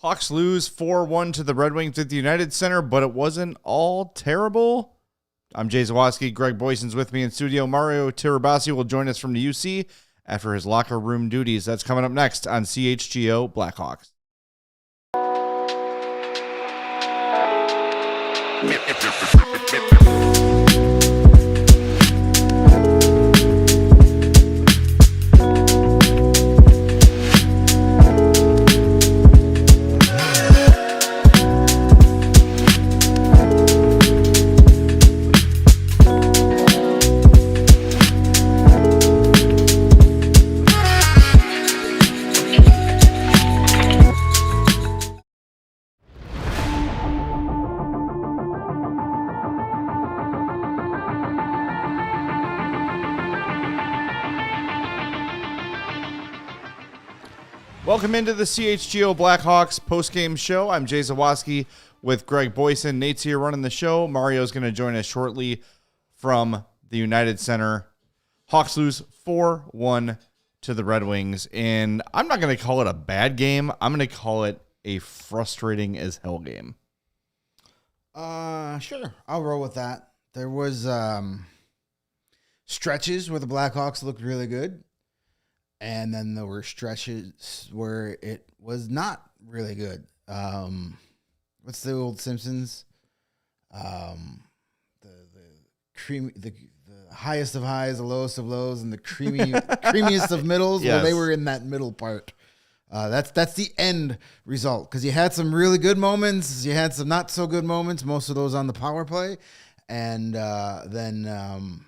Hawks lose 4-1 to the Red Wings at the United Center, but it wasn't all terrible. I'm Jay Zawaski. Greg Boyson's with me in studio. Mario Tirabassi will join us from the UC after his locker room duties. That's coming up next on CHGO Blackhawks. Welcome into the CHGO Blackhawks postgame show. I'm Jay Zawaski with Greg Boyson. Nate's here running the show. Mario's going to join us shortly from the United Center. Hawks lose 4-1 to the Red Wings, and I'm not going to call it a bad game. I'm going to call it a frustrating as hell game. Sure. I'll roll with that. There was stretches where the Blackhawks looked really good. And then there were stretches where it was not really good. What's the old Simpsons? The highest of highs, the lowest of lows, and the creamiest of middles. Yes. Well, they were in that middle part. That's the end result, because you had some really good moments, you had some not so good moments. Most of those on the power play, and then.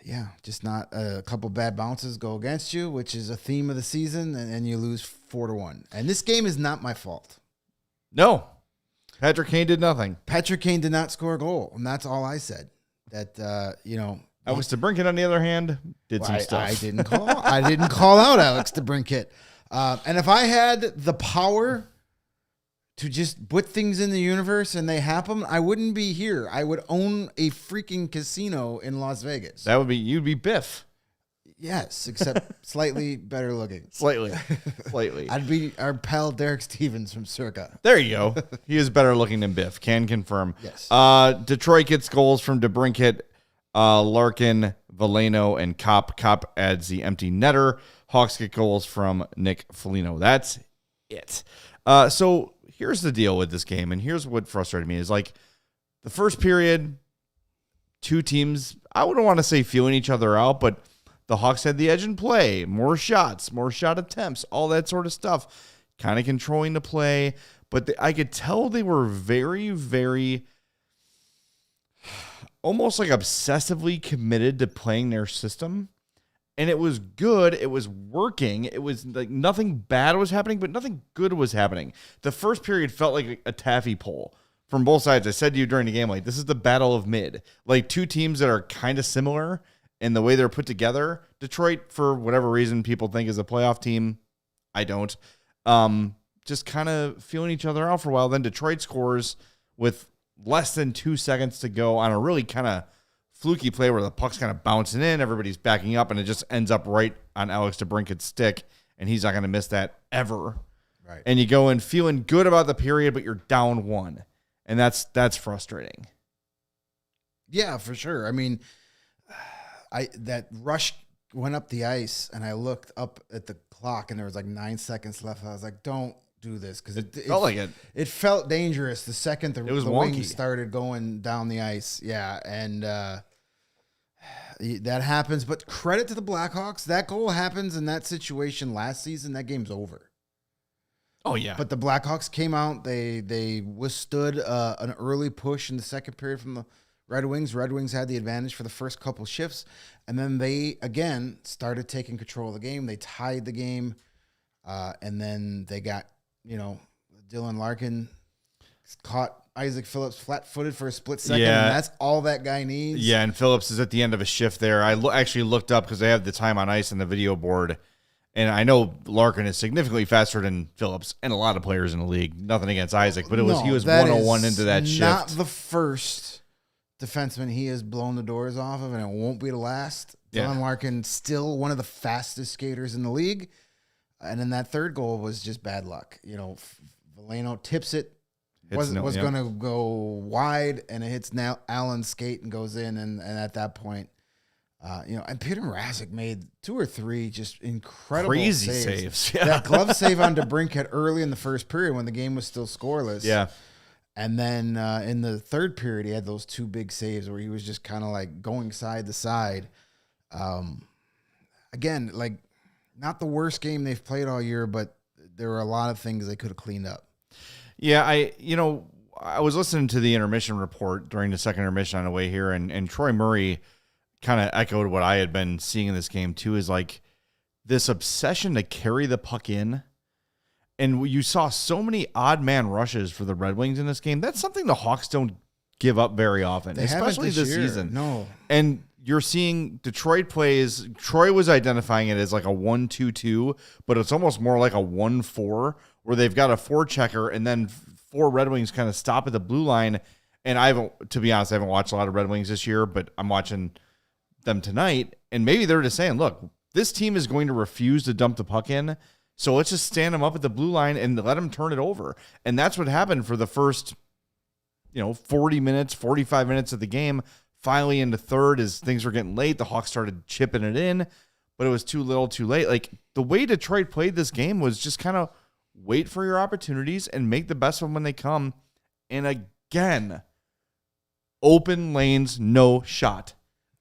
Yeah, just not a couple bad bounces go against you, which is a theme of the season, and you lose 4-1. And this game is not my fault. No. Patrick Kane did nothing. Patrick Kane did not score a goal, and that's all I said. That, Alex DeBrincat, on the other hand, did some stuff. I didn't call out Alex DeBrincat. And if I had the power to just put things in the universe and they happen, I wouldn't be here. I would own a freaking casino in Las Vegas. You'd be Biff. Yes, except slightly better looking. Slightly. I'd be our pal Derek Stevens from Circa. There you go. He is better looking than Biff. Can confirm. Yes. Detroit gets goals from DeBrincat, Larkin, Foligno, and Kopp. Kopp adds the empty netter. Hawks get goals from Nick Foligno. That's it. So here's the deal with this game, and here's what frustrated me is, like, the first period, two teams, I wouldn't want to say feeling each other out, but the Hawks had the edge in play, more shots, more shot attempts, all that sort of stuff, kind of controlling the play. But I could tell they were very, very almost like obsessively committed to playing their system. And it was good. It was working. It was like nothing bad was happening, but nothing good was happening. The first period felt like a taffy pull from both sides. I said to you during the game, like, this is the battle of mid. Like, two teams that are kind of similar in the way they're put together. Detroit, for whatever reason, people think is a playoff team. I don't. Just kind of feeling each other out for a while. Then Detroit scores with less than 2 seconds to go on a really kind of fluky play where the puck's kind of bouncing in, everybody's backing up, and it just ends up right on Alex DeBrincat's stick, and he's not going to miss that ever. Right. And you go in feeling good about the period, but you're down one, and that's frustrating. Yeah, for sure. I mean, that rush went up the ice, and I looked up at the clock, and there was like 9 seconds left. I was like, don't do this, because it felt like it. It felt dangerous the second the wonky. wings started going down the ice. Yeah, and that happens. But credit to the Blackhawks. That goal happens in that situation last season. That game's over. Oh, yeah. But the Blackhawks came out. They withstood an early push in the second period from the Red Wings. Red Wings had the advantage for the first couple shifts. And then they, again, started taking control of the game. They tied the game. And then they got, Dylan Larkin caught Isaac Phillips flat-footed for a split second, and that's all that guy needs. Yeah, and Phillips is at the end of a shift there. I actually looked up because they have the time on ice on the video board, and I know Larkin is significantly faster than Phillips and a lot of players in the league. Nothing against Isaac, but he was 101 into that shift. Not the first defenseman he has blown the doors off of, and it won't be the last. Dylan Larkin, still one of the fastest skaters in the league. And then that third goal was just bad luck. Foligno tips it. Was Yep. going to go wide, and it hits now Allen's skate and goes in. And at that point, and Peter Mrazek made 2 or 3 just incredible crazy saves. Yeah. That glove save on DeBrincat early in the first period when the game was still scoreless. Yeah. And then in the third period, he had those 2 big saves where he was just kind of like going side to side. Again, like not the worst game they've played all year, but there were a lot of things they could have cleaned up. Yeah, I was listening to the intermission report during the second intermission on the way here, and Troy Murray kind of echoed what I had been seeing in this game too, is like this obsession to carry the puck in. And you saw so many odd man rushes for the Red Wings in this game. That's something the Hawks don't give up very often, especially this season. No. And you're seeing Detroit plays. Troy was identifying it as like a 1-2-2, but it's almost more like a 1-4, where they've got a forechecker and then 4 Red Wings kind of stop at the blue line. And to be honest, I haven't watched a lot of Red Wings this year, but I'm watching them tonight. And maybe they're just saying, look, this team is going to refuse to dump the puck in, so let's just stand them up at the blue line and let them turn it over. And that's what happened for the first, 40 minutes, 45 minutes of the game. Finally into third, as things were getting late, the Hawks started chipping it in, but it was too little too late. Like the way Detroit played this game was just kind of wait for your opportunities and make the best of them when they come. And again, open lanes, no shot.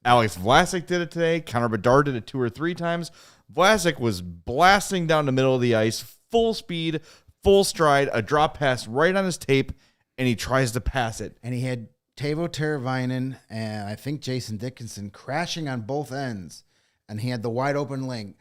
Alex Vlasic did it today. Connor Bedard did it 2 or 3 times. Vlasic was blasting down the middle of the ice, full speed, full stride, a drop pass right on his tape, and he tries to pass it. And he had Teuvo Teravainen and I think Jason Dickinson crashing on both ends, and he had the wide open lane.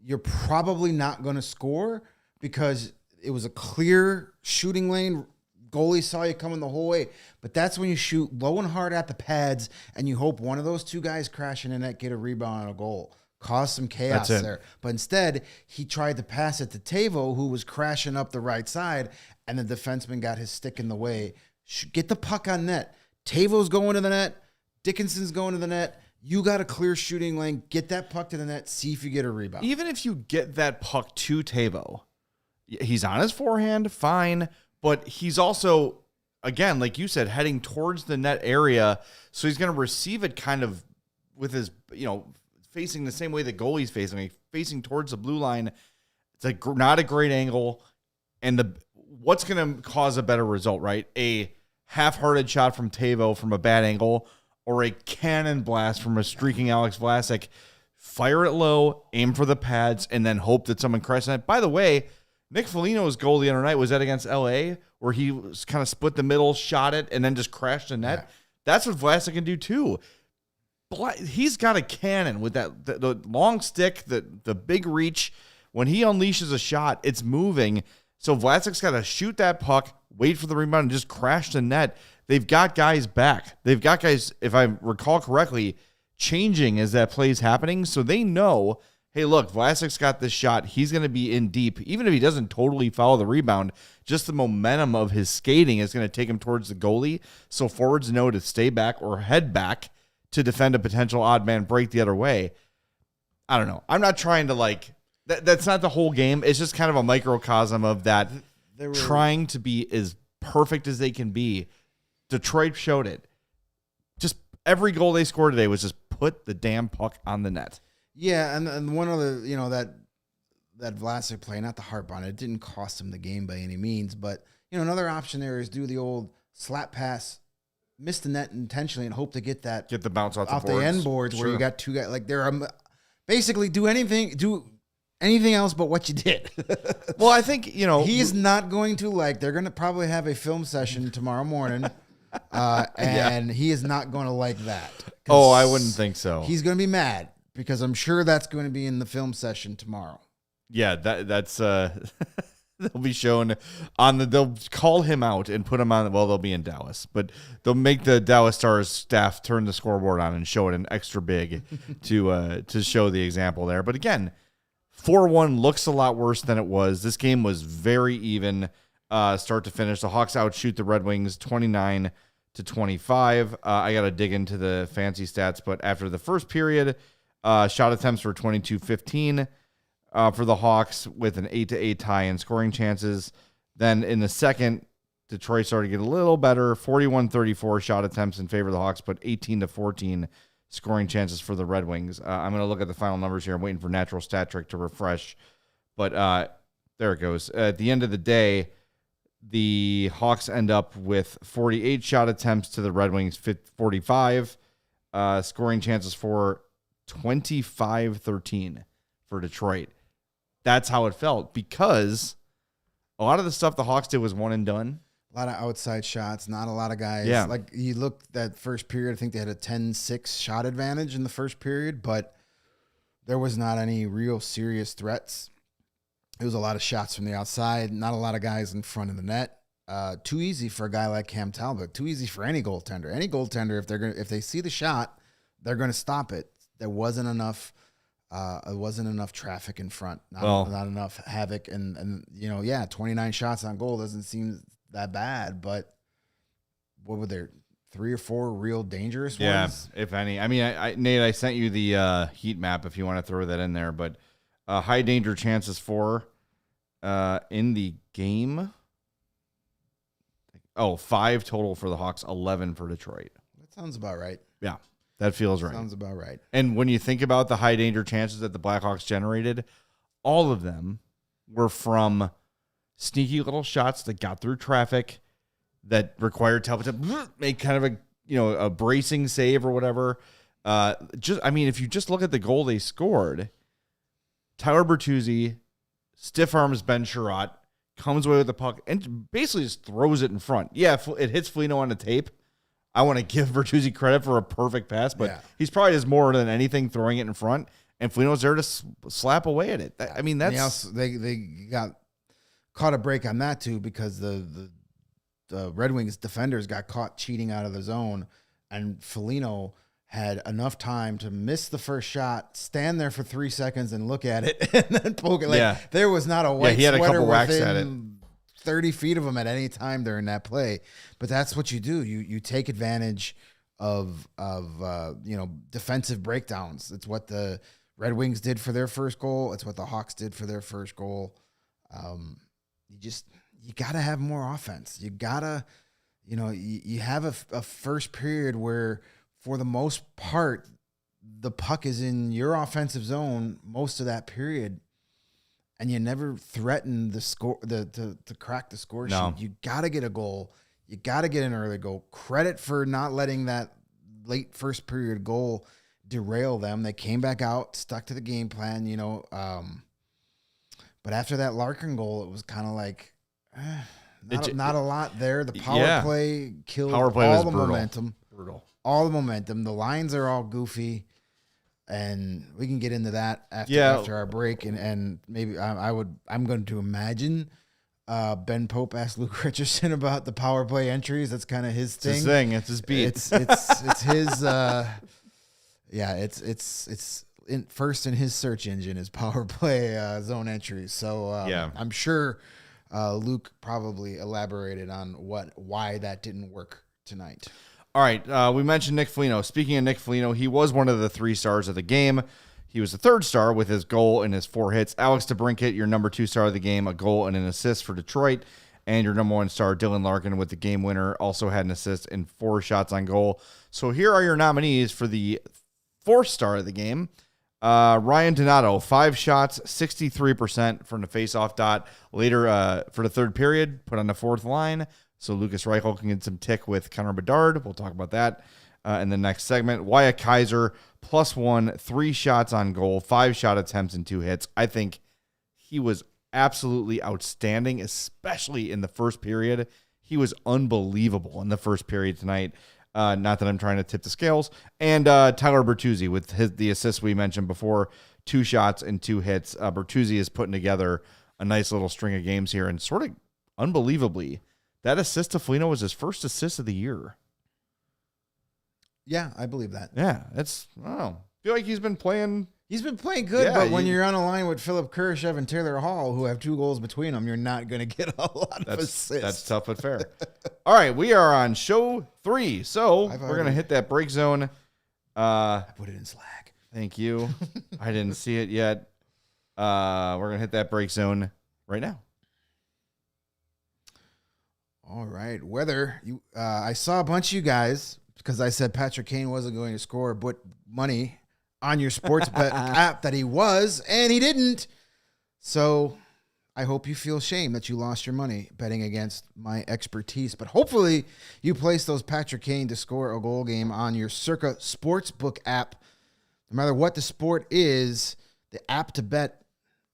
You're probably not going to score because it was a clear shooting lane. Goalie saw you coming the whole way. But that's when you shoot low and hard at the pads, and you hope one of those 2 guys crashing in that get a rebound on a goal. Cause some chaos there. But instead, he tried to pass it to Teuvo, who was crashing up the right side, and the defenseman got his stick in the way. Get the puck on net. Tavo's going to the net. Dickinson's going to the net. You got a clear shooting lane. Get that puck to the net. See if you get a rebound. Even if you get that puck to Teuvo, he's on his forehand, fine. But he's also, again, like you said, heading towards the net area. So he's going to receive it kind of with his, facing the same way the goalie's facing, like facing towards the blue line. It's like not a great angle. And what's going to cause a better result, right? A half-hearted shot from Teuvo from a bad angle, or a cannon blast from a streaking Alex Vlasic. Fire it low, aim for the pads, and then hope that someone crashes on it. By the way, Nick Foligno's goal the other night was that against LA, where he was kind of split the middle, shot it, and then just crashed the net. Yeah. That's what Vlasic can do too. He's got a cannon with that the long stick, the big reach. When he unleashes a shot, it's moving. So Vlasic's got to shoot that puck, wait for the rebound, and just crash the net. They've got guys back. They've got guys, if I recall correctly, changing as that play's happening. So they know, hey, look, Vlasic's got this shot. He's going to be in deep. Even if he doesn't totally follow the rebound, just the momentum of his skating is going to take him towards the goalie. So forwards know to stay back or head back to defend a potential odd man break the other way. I don't know. I'm not trying to that's not the whole game. It's just kind of a microcosm of that trying to be as perfect as they can be. Detroit showed it. Just every goal they scored today was just put the damn puck on the net. Yeah, and one of the, that Vlasic play, not to harp on it, it didn't cost him the game by any means, but, another option there is do the old slap pass, miss the net intentionally, and hope to get the bounce off the end boards where you got 2 guys. Like, they're basically do anything else but what you did. Well, I think, he's not going to they're going to probably have a film session tomorrow morning, and he is not going to like that. Oh, I wouldn't think so. He's going to be mad because I'm sure that's going to be in the film session tomorrow. Yeah, that's they'll be shown they'll call him out and put him on. Well, they'll be in Dallas, but they'll make the Dallas Stars staff turn the scoreboard on and show it in extra big to show the example there. But again, 4-1 looks a lot worse than it was. This game was very even, start to finish. The Hawks outshoot the Red Wings 29-25. I got to dig into the fancy stats, but after the first period, shot attempts were 22-15. for the Hawks with an 8-8 tie in scoring chances. Then in the second, Detroit started to get a little better, 41-34 shot attempts in favor of the Hawks, but 18-14 scoring chances for the Red Wings. I'm going to look at the final numbers here. I'm waiting for Natural Stat Trick to refresh, but there it goes. At the end of the day, the Hawks end up with 48 shot attempts to the Red Wings 45, scoring chances for 25-13 for Detroit. That's how it felt, because a lot of the stuff the Hawks did was one and done. A lot of outside shots, not a lot of guys. Yeah. Like, you look that first period, I think they had a 10-6 shot advantage in the first period, but there was not any real serious threats. It was a lot of shots from the outside, not a lot of guys in front of the net. Too easy for a guy like Cam Talbot. Too easy for any goaltender. Any goaltender, if they see the shot, they're gonna stop it. There wasn't enough. It wasn't enough traffic in front. Not enough havoc. And 29 shots on goal doesn't seem that bad. But what were there? 3 or 4 real dangerous ones? Yeah, if any. I mean, Nate, I sent you the heat map if you want to throw that in there. But high danger chances for in the game. 5 total for the Hawks, 11 for Detroit. That sounds about right. Yeah, that feels right. Sounds about right. And when you think about the high danger chances that the Blackhawks generated, all of them were from sneaky little shots that got through traffic that required Talbot to make kind of a bracing save or whatever. If you just look at the goal they scored, Tyler Bertuzzi stiff arms Ben Sherratt, comes away with the puck, and basically just throws it in front. Yeah, it hits Foligno on the tape. I want to give Bertuzzi credit for a perfect pass, but he's probably just more than anything throwing it in front, and Foligno's there to slap away at it. I mean, that's... They got caught a break on that, too, because the Red Wings defenders got caught cheating out of the zone, and Foligno had enough time to miss the first shot, stand there for 3 seconds and look at it, and then poke it. There was not a white he had a sweater couple whacks within at it. 30 feet of him at any time during that play. But that's what you do. You take advantage of defensive breakdowns. It's what the Red Wings did for their first goal. It's what the Hawks did for their first goal. You got to have more offense. You got to, you have a first period where, for the most part, the puck is in your offensive zone most of that period, and you never threaten the score to crack the score sheet. You got to get a goal. You got to get an early goal. Credit for not letting that late first period goal derail them. They came back out, stuck to the game plan, but after that Larkin goal, it was kind of like not a lot there. The power play killed all the momentum. Brutal. All the momentum. The lines are all goofy, and we can get into that after our break. And maybe I'm going to imagine Ben Pope asked Luke Richardson about the power play entries. That's kind of his thing. It's his thing. It's his beat. It's his. It's first in his search engine is power play zone entries. So I'm sure Luke probably elaborated on why that didn't work tonight. All right, we mentioned Nick Foligno. Speaking of Nick Foligno, he was one of the 3 stars of the game. He was the 3rd star with his goal and his 4 hits. Alex DeBrincat, your number 2 star of the game, a goal and an assist for Detroit. And your number 1 star, Dylan Larkin, with the game winner, also had an assist and 4 shots on goal. So here are your nominees for the 4th star of the game. Ryan Donato, 5 shots, 63% from the faceoff dot. Later, for the 3rd period, put on the 4th line. So Lucas Reichel can get some tick with Connor Bedard. We'll talk about that in the next segment. Wyatt Kaiser, +1, 3 shots on goal, 5 shot attempts and 2 hits. I think he was absolutely outstanding, especially in the first period. He was unbelievable in the first period tonight. Not that I'm trying to tip the scales. And Tyler Bertuzzi with the assists we mentioned before, 2 shots and 2 hits. Bertuzzi is putting together a nice little string of games here, and sort of unbelievably, that assist to Foligno was his first assist of the year. Yeah, I believe that. Yeah, I feel like he's been playing. He's been playing good, but when you're on a line with Philip Kurashev and Taylor Hall, who have 2 goals between them, you're not going to get a lot of assists. That's tough but fair. All right, we are on show 3, so we're going to hit that break zone. I put it in Slack. Thank you. I didn't see it yet. We're going to hit that break zone right now. All right. Whether you, I saw a bunch of you guys because I said Patrick Kane wasn't going to score, but money on your sports bet app that he was, and he didn't. So I hope you feel shame that you lost your money betting against my expertise. But hopefully you place those Patrick Kane to score a goal game on your Circa Sportsbook app. No matter what the sport is, the app to bet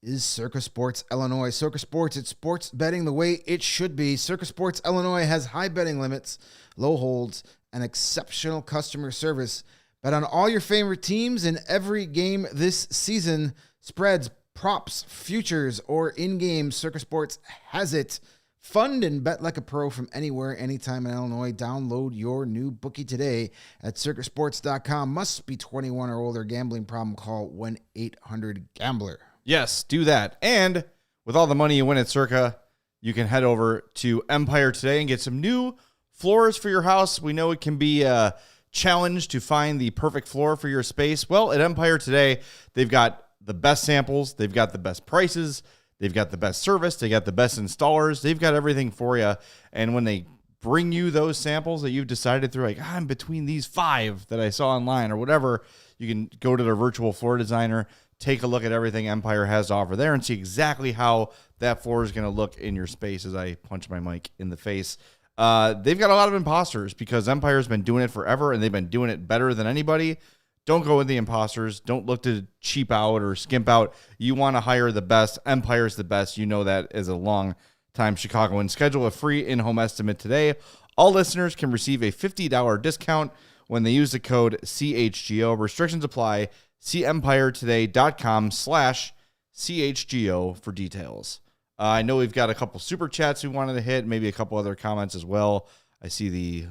is Circa Sports Illinois. Circa Sports, it's sports betting the way it should be. Circa Sports Illinois has high betting limits, low holds, and exceptional customer service. Bet on all your favorite teams in every game this season. Spreads, props, futures, or in-game, Circa Sports has it. Fund and bet like a pro from anywhere, anytime in Illinois. Download your new bookie today at circasports.com. Must be 21 or older. Gambling problem, call 1-800-GAMBLER. Yes, do that. And with all the money you win at Circa, you can head over to Empire today and get some new floors for your house. We know it can be a challenge to find the perfect floor for your space. Well, at Empire today, they've got the best samples. They've got the best prices. They've got the best service. They got the best installers. They've got everything for you. And when they bring you those samples that you've decided through, like, I'm between these 5 that I saw online or whatever, you can go to their virtual floor designer, take a look at everything Empire has to offer there, and see exactly how that floor is going to look in your space as I punch my mic in the face. They've got a lot of imposters because Empire's been doing it forever, and they've been doing it better than anybody. Don't go with the imposters. Don't look to cheap out or skimp out. You want to hire the best. Empire's the best. You know that as a long-time Chicagoan. Schedule a free in-home estimate today. All listeners can receive a $50 discount when they use the code CHGO. Restrictions apply. See empiretoday.com/CHGO for details. I know we've got a couple super chats we wanted to hit, maybe a couple other comments as well. I see the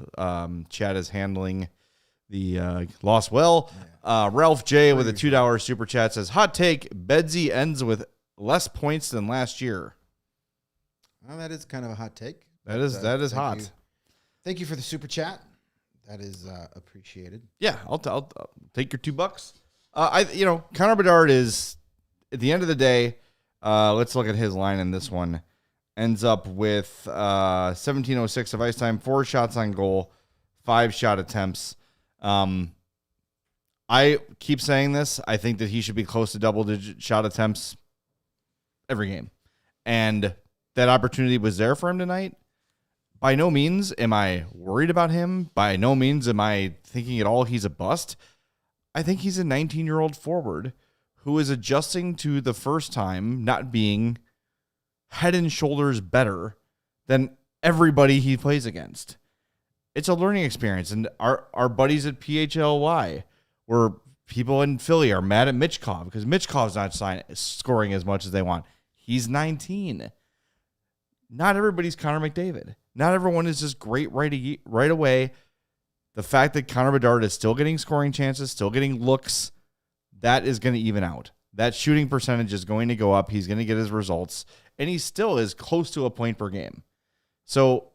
chat is handling the loss well. Ralph J with a $2 super chat says, hot take, Bedsy ends with less points than last year. Well, that is kind of a hot take. That is hot. Thank you for the super chat. That is appreciated. Yeah, I'll take your $2. Connor Bedard is, at the end of the day, let's look at his line in this one. Ends up with 17:06 of ice time, 4 shots on goal, 5 shot attempts. I keep saying this. I think that he should be close to double-digit shot attempts every game. And that opportunity was there for him tonight. By no means am I worried about him. By no means am I thinking at all he's a bust. I think he's a 19-year-old forward who is adjusting to the first time not being head and shoulders better than everybody he plays against. It's a learning experience. And our buddies at PHLY, where people in Philly are mad at Mitchkov because Mitchkov's not scoring as much as they want. He's 19. Not everybody's Connor McDavid. Not everyone is just great right away. The fact that Connor Bedard is still getting scoring chances, still getting looks, that is going to even out. That shooting percentage is going to go up. He's going to get his results. And he still is close to a point per game. So,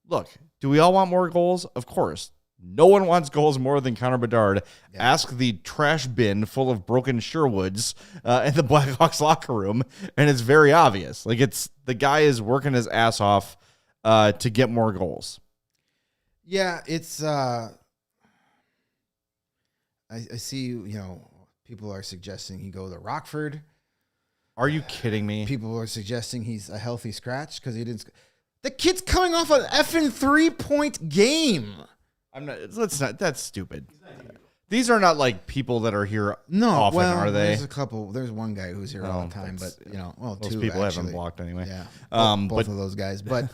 look, do we all want more goals? Of course. No one wants goals more than Connor Bedard. Yeah. Ask the trash bin full of broken Sherwoods in the Blackhawks locker room, and it's very obvious. Like, it's the guy is working his ass off to get more goals. Yeah, it's I see, people are suggesting he go to Rockford. Are you kidding me? People are suggesting he's a healthy scratch because he didn't. The kid's coming off an effing 3-point game. That's stupid. These are not like people that are here often, are they? There's one guy who's here all the time, but those two people actually. haven't blocked anyway. Yeah, both of those guys, but.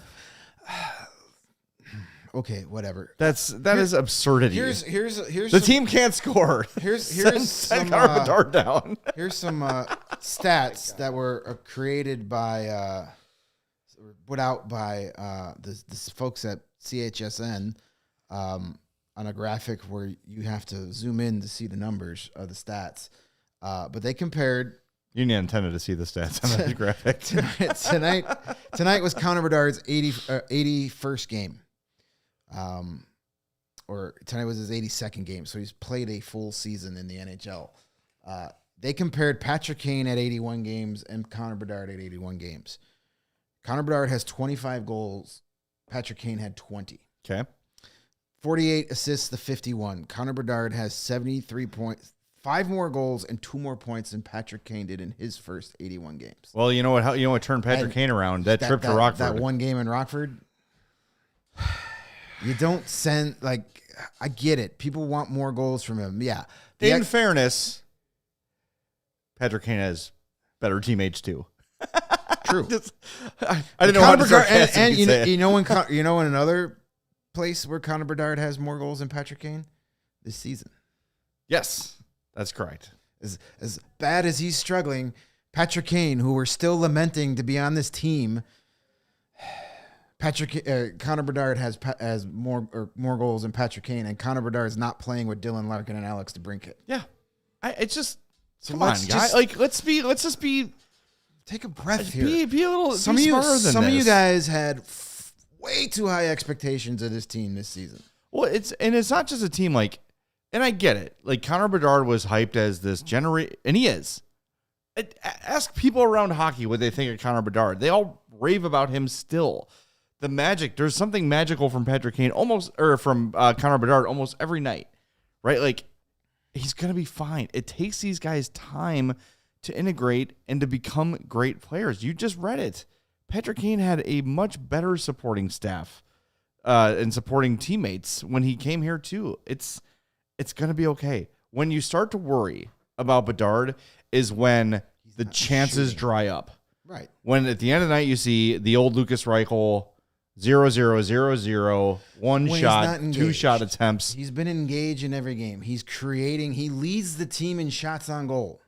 Okay, whatever. That is absurdity. Here's the team can't score. Here's send Connor Bedard down. Here's some stats that were created by put out by the folks at CHSN on a graphic where you have to zoom in to see the numbers of the stats. But they compared. You need antenna to see the stats on that graphic. Tonight was Connor Bedard's 81st game. Or tonight was his 82nd game, so he's played a full season in the NHL. They compared Patrick Kane at 81 games and Connor Bedard at 81 games. Connor Bedard has 25 goals. Patrick Kane had 20. Okay. 48 assists to 51. Connor Bedard has 73 points, 5 more goals and 2 more points than Patrick Kane did in his first 81 games. Well, you know what turned Patrick Kane around? That trip to Rockford. That one game in Rockford. You don't send, I get it. People want more goals from him. Yeah. In fairness, Patrick Kane has better teammates too. True. I didn't know how to sarcastic and you say it. you know in another place where Connor Bedard has more goals than Patrick Kane this season. Yes, that's correct. As bad as he's struggling, Patrick Kane, who we're still lamenting to be on this team, Connor Bedard has more goals than Patrick Kane, and Connor Bedard is not playing with Dylan Larkin and Alex DeBrincat. Yeah, it's just come on, guys. Let's just be. Take a breath here. Be a little. Some of you guys had way too high expectations of this team this season. Well, it's not just a team and I get it. Connor Bedard was hyped as this and he is. Ask people around hockey what they think of Connor Bedard. They all rave about him still. The magic, there's something magical from Patrick Kane from Connor Bedard almost every night, right? He's going to be fine. It takes these guys time to integrate and to become great players. You just read it. Patrick Kane had a much better supporting staff and supporting teammates when he came here too. It's going to be okay. When you start to worry about Bedard is when the chances dry up. Right. When at the end of the night you see the old Lucas Reichel 0-0-0-0, one shot, 2 shot attempts. He's been engaged in every game. He's creating. He leads the team in shots on goal.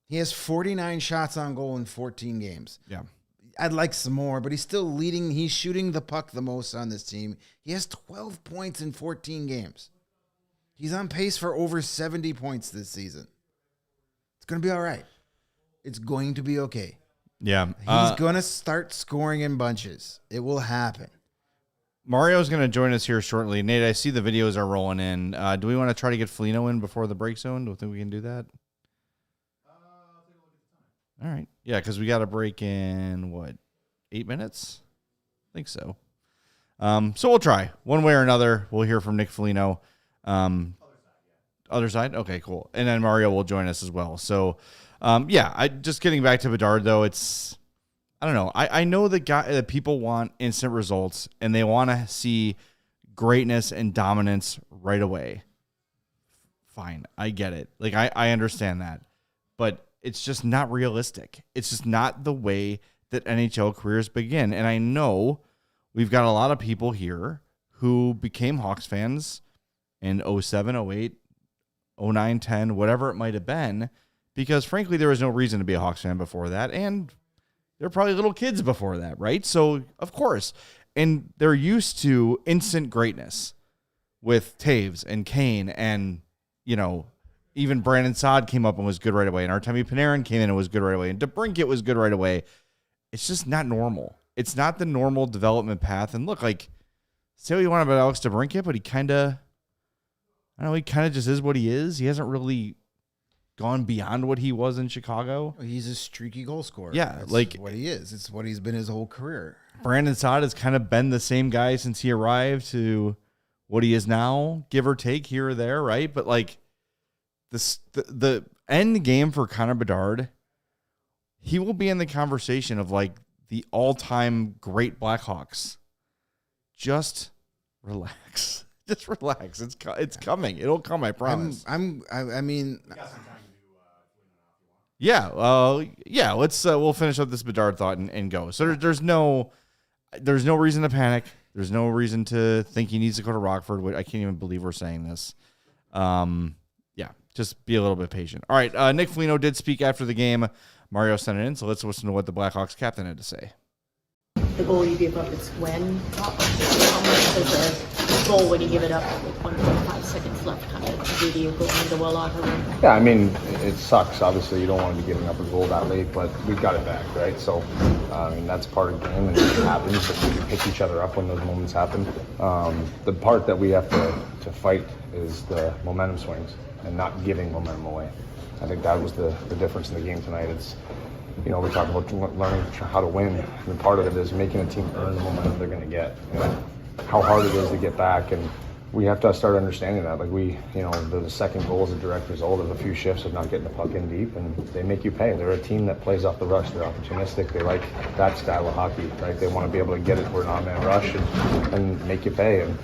He has 49 shots on goal in 14 games. Yeah. I'd like some more, but he's still leading. He's shooting the puck the most on this team. He has 12 points in 14 games. He's on pace for over 70 points this season. It's going to be all right. It's going to be okay. Yeah. He's going to start scoring in bunches. It will happen. Mario's going to join us here shortly. Nate, I see the videos are rolling in. Do we want to try to get Foligno in before the break zone? Do you think we can do that? All right. Yeah, because we got a break in, 8 minutes? I think so. So we'll try. One way or another, we'll hear from Nick Foligno. Other side? Okay, cool. And then Mario will join us as well. So, just getting back to Bedard, though, I don't know. I know that people want instant results, and they want to see greatness and dominance right away. Fine. I get it. I understand that. But it's just not realistic. It's just not the way that NHL careers begin. And I know we've got a lot of people here who became Hawks fans in 07, 08, 09, 10, whatever it might have been, because frankly, there was no reason to be a Hawks fan before that. And they're probably little kids before that, right? So, of course. And they're used to instant greatness with Taves and Kane and, even Brandon Saad came up and was good right away. And Artemi Panarin came in and was good right away. And DeBrincat was good right away. It's just not normal. It's not the normal development path. And look, say what you want about Alex DeBrincat, but he kind of just is what he is. He hasn't really gone beyond what he was in Chicago. He's a streaky goal scorer. Yeah. That's what he is. It's what he's been his whole career. Brandon Saad has kind of been the same guy since he arrived to what he is now, give or take here or there, right? But the end game for Connor Bedard, he will be in the conversation of the all-time great Blackhawks. Just relax. Just relax. It's coming. It'll come, I promise. I mean, yeah. Let's we'll finish up this Bedard thought and go. So there's no reason to panic. There's no reason to think he needs to go to Rockford. I can't even believe we're saying this. Just be a little bit patient. All right, Nick Foligno did speak after the game. Mario sent it in, so let's listen to what the Blackhawks captain had to say. The goal you give up is when? How much does a goal when you give it up with 1.5 seconds left kind of do to you go into the well locker room? Yeah, I mean, it sucks. Obviously, you don't want to be giving up a goal that late, but we've got it back, right? So, that's part of the game, and it happens. But we can pick each other up when those moments happen. The part that we have to fight is the momentum swings and not giving momentum away. I think that was the difference in the game tonight. It's, we talk about learning how to win, and part of it is making a team earn the momentum they're going to get. How hard it is to get back, and we have to start understanding that. Like the second goal is a direct result of a few shifts of not getting the puck in deep, and they make you pay. They're a team that plays off the rush. They're opportunistic. They like that style of hockey, right? They want to be able to get it for an on-man rush and make you pay. And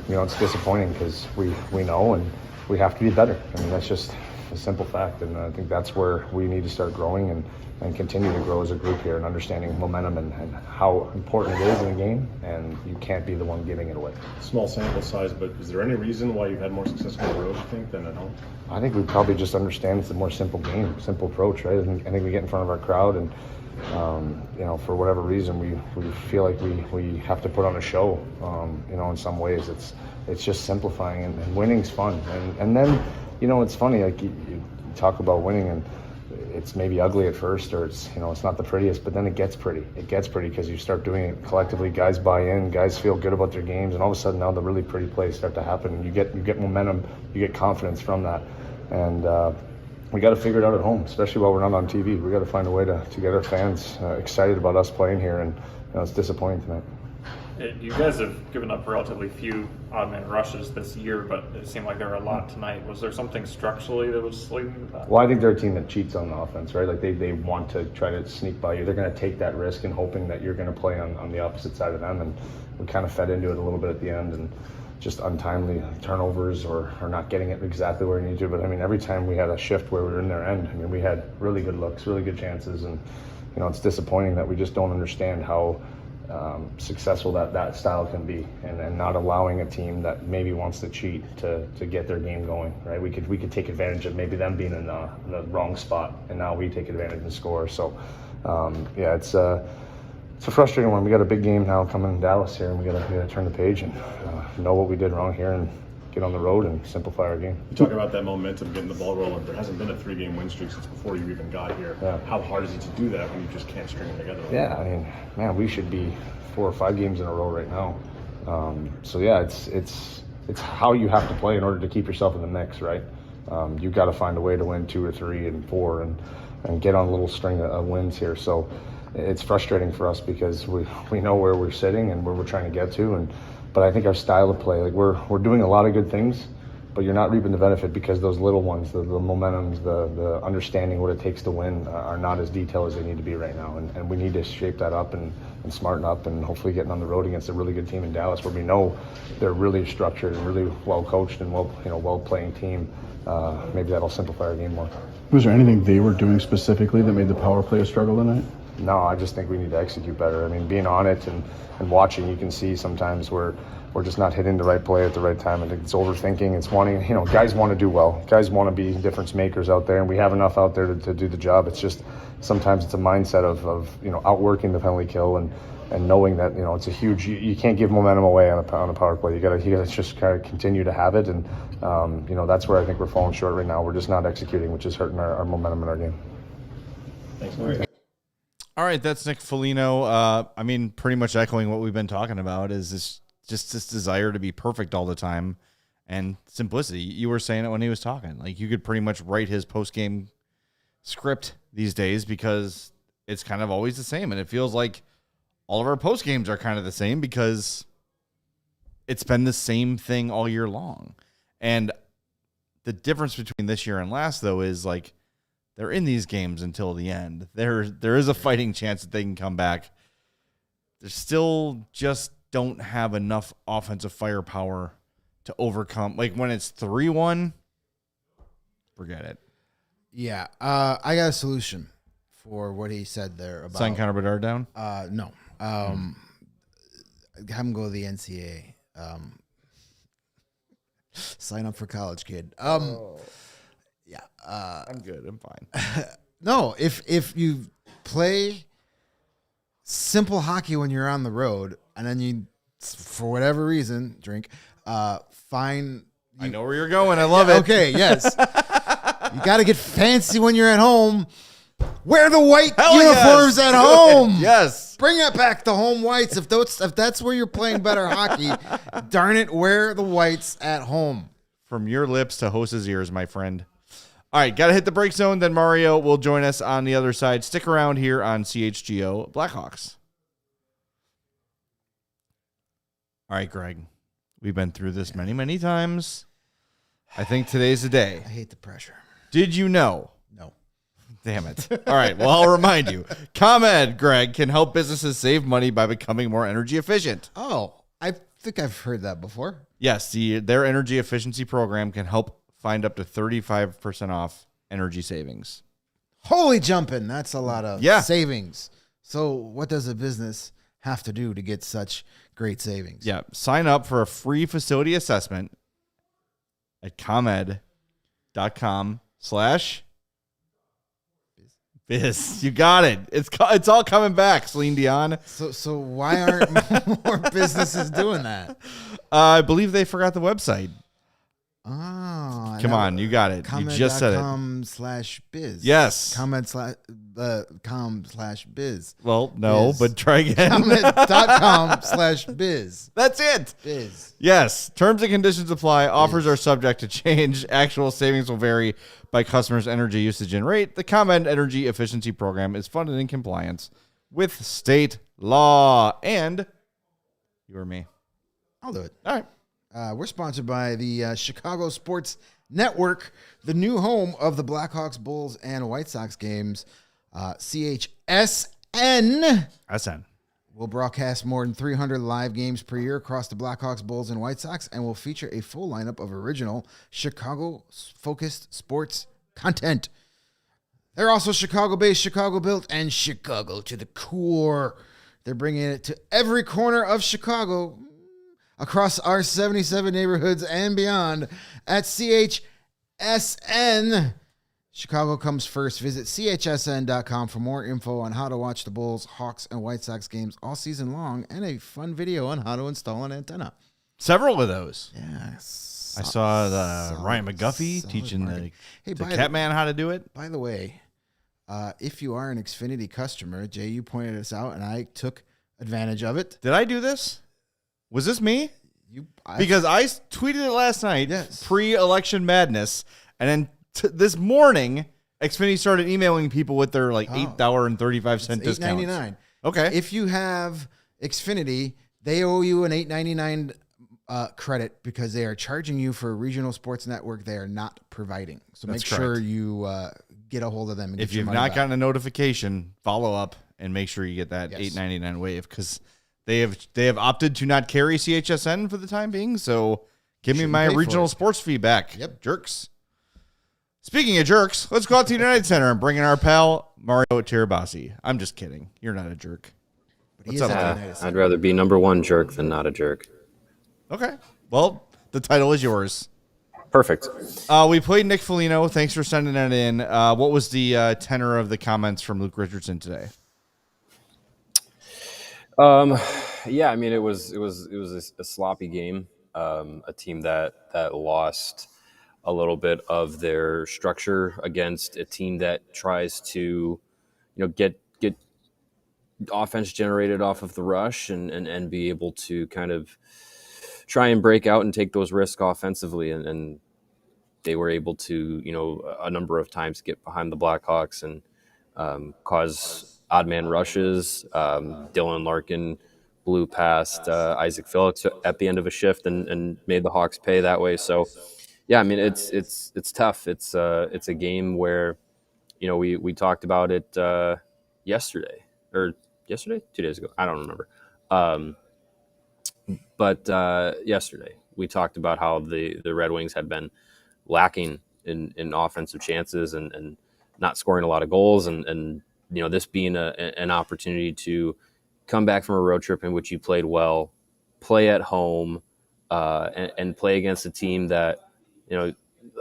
it's disappointing because we know, and we have to be better. I mean, that's just a simple fact, and I think that's where we need to start growing and continue to grow as a group here and understanding momentum and how important it is in a game, and you can't be the one giving it away. Small sample size, but is there any reason why you've had more success on the road, you think, than at home? I think we probably just understand it's a more simple game, simple approach, right? I think we get in front of our crowd, and for whatever reason, we feel like we have to put on a show. In some ways, it's just simplifying, and winning's fun. And then, it's funny, like you talk about winning, and it's maybe ugly at first, or it's not the prettiest, but then it gets pretty. It gets pretty because you start doing it collectively. Guys buy in, guys feel good about their games, and all of a sudden now the really pretty plays start to happen. And you get momentum, you get confidence from that, and we got to figure it out at home, especially while we're not on TV. We got to find a way to get our fans excited about us playing here, and it's disappointing tonight. You guys have given up relatively few odd-man rushes this year, but it seemed like there were a lot tonight. Was there something structurally that was leading to that? Well, I think they're a team that cheats on the offense, right? Like they want to try to sneak by you. They're going to take that risk and hoping that you're going to play on the opposite side of them. And we kind of fed into it a little bit at the end, and just untimely turnovers or not getting it exactly where we need to. But I mean, every time we had a shift where we were in their end, I mean, we had really good looks, really good chances, and it's disappointing that we just don't understand how successful that style can be, and not allowing a team that maybe wants to cheat to get their game going, right? We could take advantage of maybe them being in the wrong spot, and now we take advantage and score. So it's a frustrating one. We got a big game now coming in Dallas here, and we gotta turn the page and know what we did wrong here and get on the road and simplify our game. You talk about that momentum, getting the ball rolling. There hasn't been a 3-game win streak since before you even got here. Yeah. How hard is it to do that when you just can't string it together? Yeah, I mean, man, we should be 4 or 5 games in a row right now. It's how you have to play in order to keep yourself in the mix, right? You've got to find a way to win 2 or 3 and 4 and get on a little string of wins here. So it's frustrating for us because we know where we're sitting and where we're trying to get to, but I think our style of play, like we're doing a lot of good things, but you're not reaping the benefit because those little ones, the momentums, the understanding what it takes to win are not as detailed as they need to be right now. And we need to shape that up and smarten up, and hopefully getting on the road against a really good team in Dallas where we know they're really structured and really well coached and well playing team. Maybe that'll simplify our game more. Was there anything they were doing specifically that made the power play a struggle tonight? No, I just think we need to execute better. I mean, being on it and watching, you can see sometimes we're just not hitting the right play at the right time. I think it's overthinking. It's wanting, guys want to do well. Guys want to be difference makers out there, and we have enough out there to do the job. It's just sometimes it's a mindset of outworking the penalty kill and knowing that it's a huge. You can't give momentum away on a power play. You gotta just kind of continue to have it, and that's where I think we're falling short right now. We're just not executing, which is hurting our momentum in our game. Thanks, Murray. All right, that's Nick Foligno. I mean, pretty much echoing what we've been talking about is this desire to be perfect all the time and simplicity. You were saying it when he was talking. Like, you could pretty much write his post-game script these days because it's kind of always the same. And it feels like all of our post-games are kind of the same because it's been the same thing all year long. And the difference between this year and last, though, is like, they're in these games until the end. There is a fighting chance that they can come back. They still just don't have enough offensive firepower to overcome. Like, when it's 3-1, forget it. Yeah, I got a solution for what he said there about Sign Connor Bedard down? No. Have him go to the NCAA. Sign up for college, kid. Yeah, I'm good. I'm fine. No, if you play simple hockey when you're on the road, and then you, for whatever reason, drink, find. I know where you're going. I love it. Okay, yes. You got to get fancy when you're at home. Wear the white uniforms at home. Yes. Bring it back to home whites. If that's where you're playing better hockey, darn it, wear the whites at home. From your lips to host's ears, my friend. All right, got to hit the break zone. Then Mario will join us on the other side. Stick around here on CHGO Blackhawks. All right, Greg. We've been through this many, many times. I think today's the day. I hate the pressure. Did you know? No. Damn it. All right, well, I'll remind you. ComEd, Greg, can help businesses save money by becoming more energy efficient. Oh, I think I've heard that before. Yes, their energy efficiency program can help find up to 35% off energy savings. Holy jumping. That's a lot of Yeah. savings. So what does a business have to do to get such great savings? Yeah, sign up for a free facility assessment at comed.com/biz. You got it. It's all coming back, Celine Dion. So why aren't more businesses doing that? I believe they forgot the website. Oh, Come on, you got it. You just said it. Comment.com/biz. Yes. Com/biz. Well, no, Biz. but try again. Comment.com/biz. That's it. Biz. Yes. Terms and conditions apply. Offers are subject to change. Actual savings will vary by customer's energy usage and rate. The ComEd Energy Efficiency Program is funded in compliance with state law. And you or me? I'll do it. All right. We're sponsored by the Chicago Sports Network, the new home of the Blackhawks, Bulls, and White Sox games. CHSN SN. will broadcast more than 300 live games per year across the Blackhawks, Bulls, and White Sox, and will feature a full lineup of original Chicago-focused sports content. They're also Chicago-based, Chicago-built, and Chicago to the core. They're bringing it to every corner of Chicago, across our 77 neighborhoods and beyond at CHSN. Chicago comes first. Visit CHSN.com for more info on how to watch the Bulls, Hawks, and White Sox games all season long and a fun video on how to install an antenna. Several of those. Yes. I saw the Ryan McGuffey teaching the Catman how to do it. By the way, if you are an Xfinity customer, Jay, you pointed us out, and I took advantage of it. Did I do this? Was this me? I tweeted it last night, Yes. pre-election madness, and then this morning, Xfinity started emailing people with their $8.35 discount. $8.99. Okay. If you have Xfinity, they owe you an $8.99 credit because they are charging you for a regional sports network they are not providing. So That's make sure correct. you get a hold of them. And If get your you've money not back. gotten a notification, follow up and make sure you get that Yes. $8.99 waive because they have opted to not carry CHSN for the time being. So give me Shouldn't my pay for regional it. sports fee back. Yep. Jerks. Speaking of jerks, let's go out to the United Center and bring in our pal Mario Tirabassi. I'm just kidding. You're not a jerk. But he What's is up, at the man? United Center. I'd rather be number one jerk than not a jerk. Okay. Well, the title is yours. Perfect. We played Nick Foligno. Thanks for sending that in. What was the tenor of the comments from Luke Richardson today? Yeah, I mean, it was a sloppy game. A team that lost a little bit of their structure against a team that tries to, get offense generated off of the rush and be able to kind of try and break out and take those risks offensively. And they were able to, a number of times get behind the Blackhawks and cause odd man rushes. Dylan Larkin blew past Isaac Phillips at the end of a shift and made the Hawks pay that way. So, yeah, I mean, it's tough. It's a game where, we talked about it yesterday, 2 days ago. I don't remember. But yesterday we talked about how the Red Wings had been lacking in offensive chances and not scoring a lot of goals. And this being an opportunity to come back from a road trip in which you played well, play at home, and play against a team that,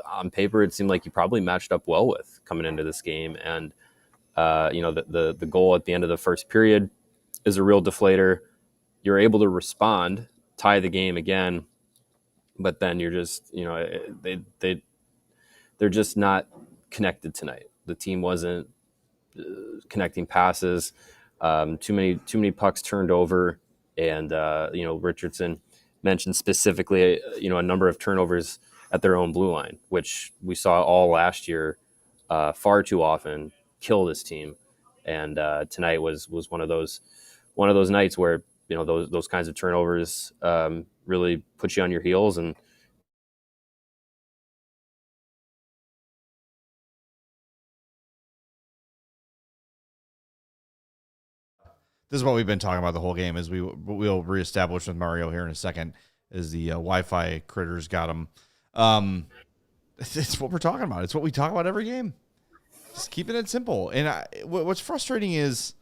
on paper, it seemed like you probably matched up well with coming into this game. And, the goal at the end of the first period is a real deflator. You're able to respond, tie the game again, but then you're just, they're just not connected tonight. The team wasn't connecting passes. Too many pucks turned over, and Richardson mentioned specifically, a number of turnovers at their own blue line, which we saw all last year far too often kill this team. And tonight was one of those nights where those kinds of turnovers really put you on your heels. And this is what we've been talking about the whole game. Is we'll reestablish with Mario here in a second. Is the Wi-Fi critters got him? It's what we're talking about. It's what we talk about every game. Just keeping it simple. And what's frustrating is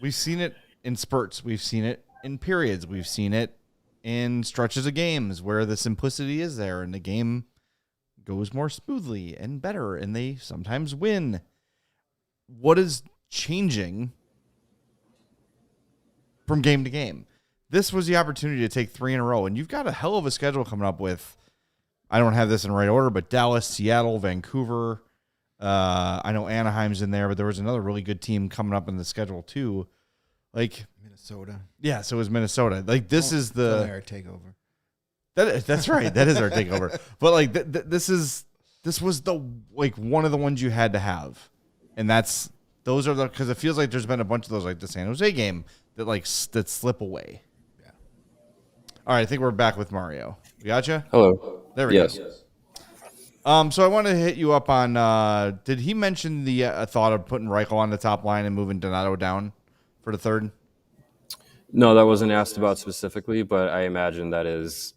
we've seen it in spurts. We've seen it in periods. We've seen it in stretches of games where the simplicity is there and the game goes more smoothly and better, and they sometimes win. What is changing from game to game? This was the opportunity to take 3 in a row, and you've got a hell of a schedule coming up with, I don't have this in the right order, but Dallas, Seattle, Vancouver. I know Anaheim's in there, but there was another really good team coming up in the schedule too. Like Minnesota. Yeah, so it was Minnesota. Like this is the our takeover. That's right. That is our takeover. But like this was the one of the ones you had to have, and those are because it feels like there's been a bunch of those, like the San Jose game that slip away. Yeah. All right, I think we're back with Mario. We got you. Hello. There we go. So I want to hit you up on. Did he mention the thought of putting Reichel on the top line and moving Donato down for the third? No, that wasn't asked about specifically, but I imagine that is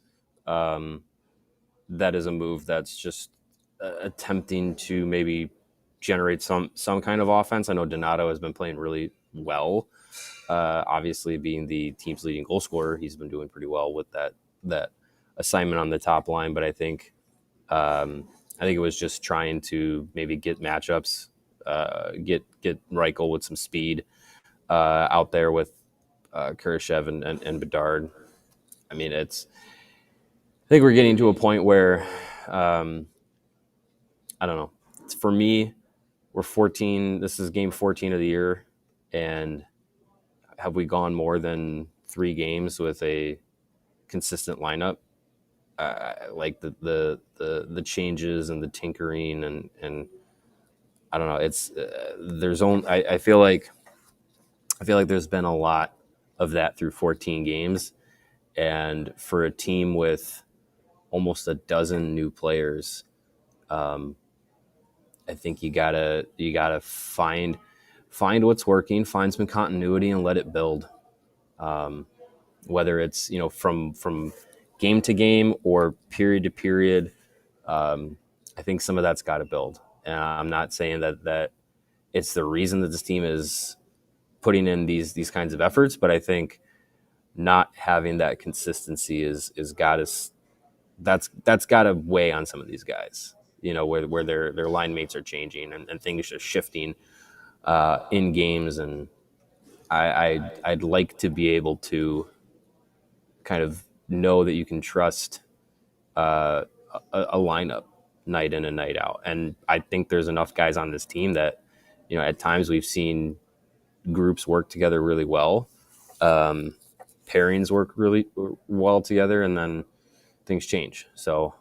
a move that's just attempting to maybe generate some kind of offense. I know Donato has been playing really well. Obviously, being the team's leading goal scorer, he's been doing pretty well with that assignment on the top line. But I think it was just trying to maybe get matchups, get Reichel with some speed out there with Kurashev and Bedard. I mean, I think we're getting to a point where I don't know. For me, we're 14. This is game 14 of the year, and have we gone more than 3 games with a consistent lineup? Like the changes and the tinkering and I don't know. It's there's only I feel like there's been a lot of that through 14 games, and for a team with almost a dozen new players, I think you gotta find what's working, find some continuity, and let it build. Whether it's from game to game or period to period, I think some of that's got to build. And I'm not saying that it's the reason that this team is putting in these kinds of efforts, but I think not having that consistency is that's got to weigh on some of these guys. Where their line mates are changing and things are shifting in games, and I'd like to be able to kind of know that you can trust a lineup night in and night out. And I think there's enough guys on this team that, at times we've seen groups work together really well. Pairings work really well together, and then things change. So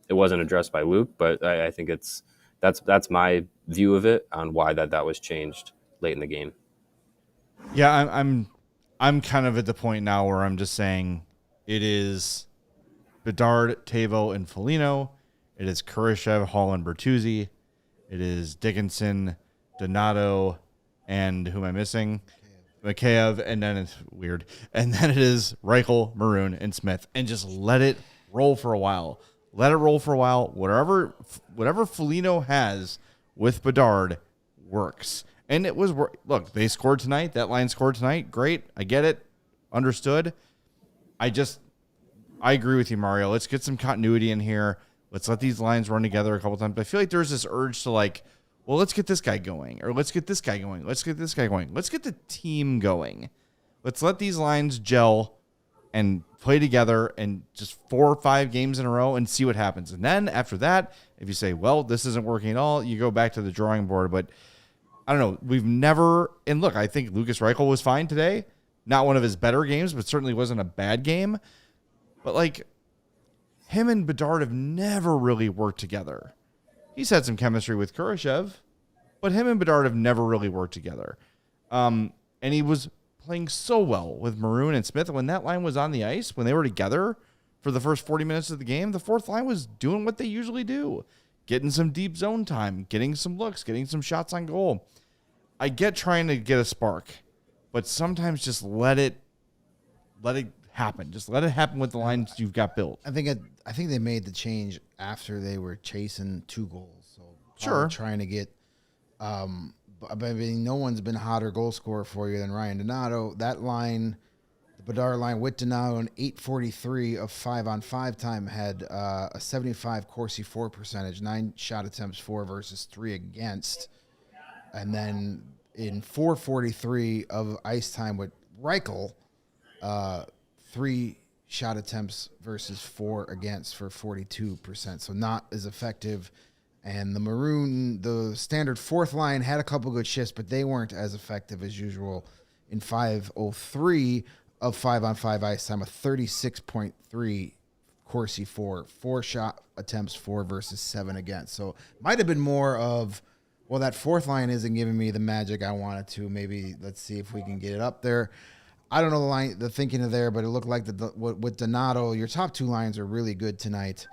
it wasn't addressed by Luke, but I think that's my view of it on why that was changed late in the game. Yeah, I'm kind of at the point now where I'm just saying it is Bedard, Tavo, and Foligno. It is Kurashev, Hall, and Bertuzzi. It is Dickinson, Donato, and who am I missing? Mikheyev, and then it's weird. And then it is Reichel, Maroon, and Smith. And just let it roll for a while. Let it roll for a while. Whatever Foligno has with Bedard works. And it was, look, they scored tonight. That line scored tonight. Great. I get it. Understood. I agree with you, Mario. Let's get some continuity in here. Let's let these lines run together a couple times. I feel like there's this urge to well, let's get this guy going, or let's get this guy going. Let's get this guy going. Let's get the team going. Let's let these lines gel and play together and just 4 or 5 games in a row and see what happens. And then after that, if you say, well, this isn't working at all, you go back to the drawing board. But I don't know. We've never, and look, I think Lucas Reichel was fine today. Not one of his better games, but certainly wasn't a bad game. But him and Bedard have never really worked together. He's had some chemistry with Kurashev, but him and Bedard have never really worked together. And he was playing so well with Maroon and Smith. When that line was on the ice, when they were together for the first 40 minutes of the game, the fourth line was doing what they usually do, getting some deep zone time, getting some looks, getting some shots on goal. I get trying to get a spark, but sometimes just let it happen. Just let it happen with the lines you've got built. I think they made the change after they were chasing 2 goals. So sure, trying to get. I mean, no one's been hotter goal scorer for you than Ryan Donato. That line, the Bedard line with Donato, in 8:43 of 5-on-5 time had a 75 Corsi for percentage, 9 shot attempts for versus 3 against, and then in 4:43 of ice time with Reichel, 3 shot attempts versus 4 against for 42%. So not as effective. And the Maroon, the standard fourth line had a couple good shifts, but they weren't as effective as usual in 5:03 of 5-on-5 ice time, a 36.3 Corsi for 4 shot attempts for versus 7 against. So might have been more of, well, that fourth line isn't giving me the magic I wanted to. Maybe let's see if we can get it up there. I don't know the thinking of there, but it looked like with Donato, your top 2 lines are really good tonight.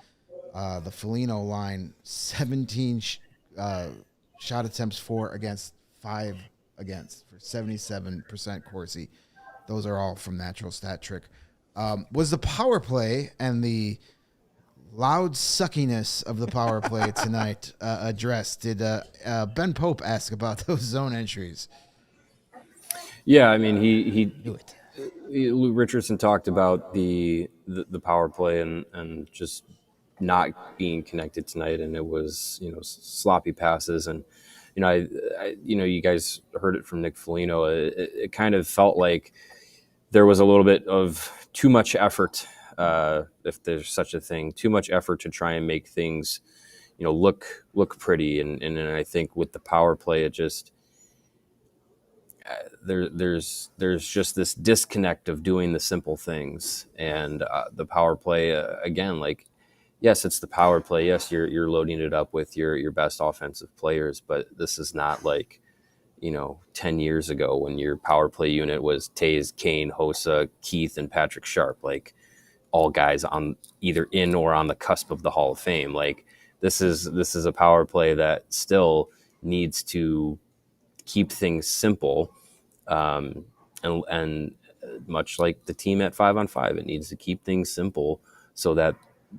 The Foligno line, 17 shot attempts for against, 5 against for 77% Corsi. Those are all from natural stat trick. Was the power play and the loud suckiness of the power play tonight addressed? Did Ben Pope ask about those zone entries? Yeah, I mean, Lou Richardson talked about the power play and just not being connected tonight, and it was, sloppy passes, and I you guys heard it from Nick Foligno. It kind of felt like there was a little bit of too much effort, if there's such a thing, too much effort to try and make things, look pretty, and I think with the power play, it just there's just this disconnect of doing the simple things, and the power play again, like. Yes, it's the power play. Yes, you're loading it up with your best offensive players, but this is not like, 10 years ago when your power play unit was Taze, Kane, Hossa, Keith, and Patrick Sharp, like all guys on either in or on the cusp of the Hall of Fame. Like this is a power play that still needs to keep things simple, and much like the team at 5-on-5, it needs to keep things simple so that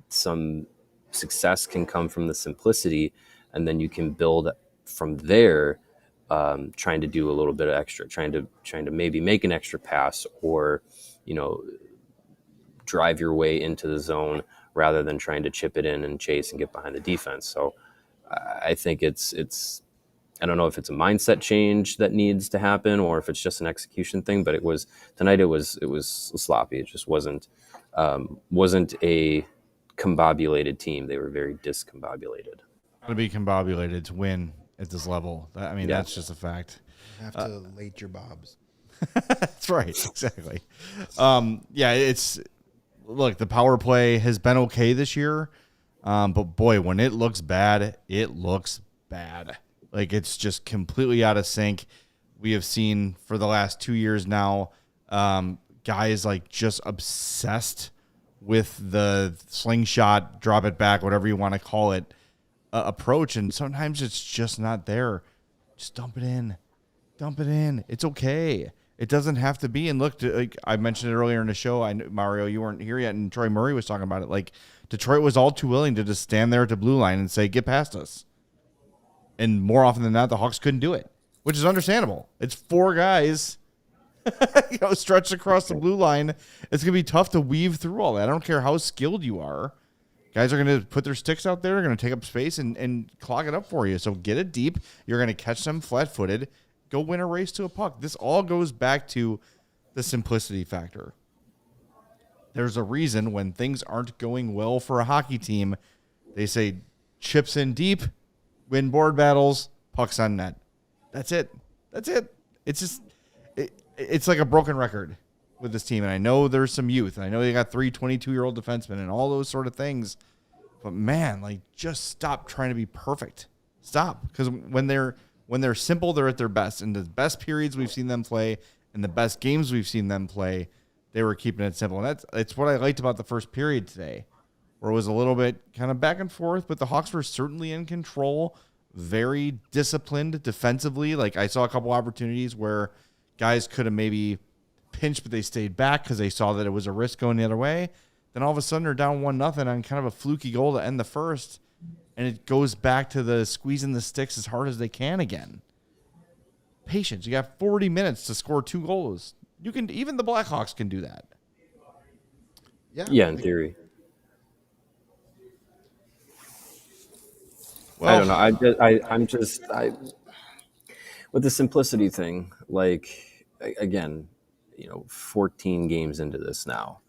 some success can come from the simplicity, and then you can build from there, trying to do a little bit of extra, trying to maybe make an extra pass or, drive your way into the zone rather than trying to chip it in and chase and get behind the defense. So I think it's I don't know if it's a mindset change that needs to happen or if it's just an execution thing, but it was sloppy. It just wasn't a combobulated team. They were very discombobulated. Got to be combobulated to win at this level. That's just a fact. You have to late your bobs. That's right. Exactly. Look, the power play has been okay this year. But boy, when it looks bad, it looks bad. Like it's just completely out of sync. We have seen for the last 2 years now, guys like just obsessed with the slingshot, drop it back, whatever you want to call it, approach. And sometimes it's just not there. Just dump it in. It's okay. It doesn't have to be. And look, like I mentioned it earlier in the show, Mario, you weren't here yet, and Troy Murray was talking about it. Like Detroit was all too willing to just stand there at the blue line and say, get past us. And more often than not, the Hawks couldn't do it, which is understandable. It's 4 guys stretched across the blue line. It's going to be tough to weave through all that. I don't care how skilled you are. Guys are going to put their sticks out there. They're going to take up space and clog it up for you. So get it deep. You're going to catch them flat-footed. Go win a race to a puck. This all goes back to the simplicity factor. There's a reason when things aren't going well for a hockey team, they say chips in deep, win board battles, pucks on net. That's it. It's just... It's like a broken record. with this team, and I know there's some youth, and I know they got 3 22-year-old defensemen and all those sort of things. But man, like, just stop trying to be perfect. Stop, because when they're simple, they're at their best. In the best periods we've seen them play, and the best games we've seen them play, they were keeping it simple. And that's what I liked about the first period today, where it was a little bit kind of back and forth, but the Hawks were certainly in control, very disciplined defensively. Like, I saw a couple opportunities where guys could have maybe pinched, but they stayed back because they saw that it was a risk going the other way. Then all of a sudden they're down 1-0 on kind of a fluky goal to end the first, and it goes back to the squeezing the sticks as hard as they can again. Patience. You got 40 minutes to score 2 goals. You can, even the Blackhawks can do that. Yeah, in theory. Well, I don't know. I'm just with the simplicity thing. Like, again, 14 games into this now.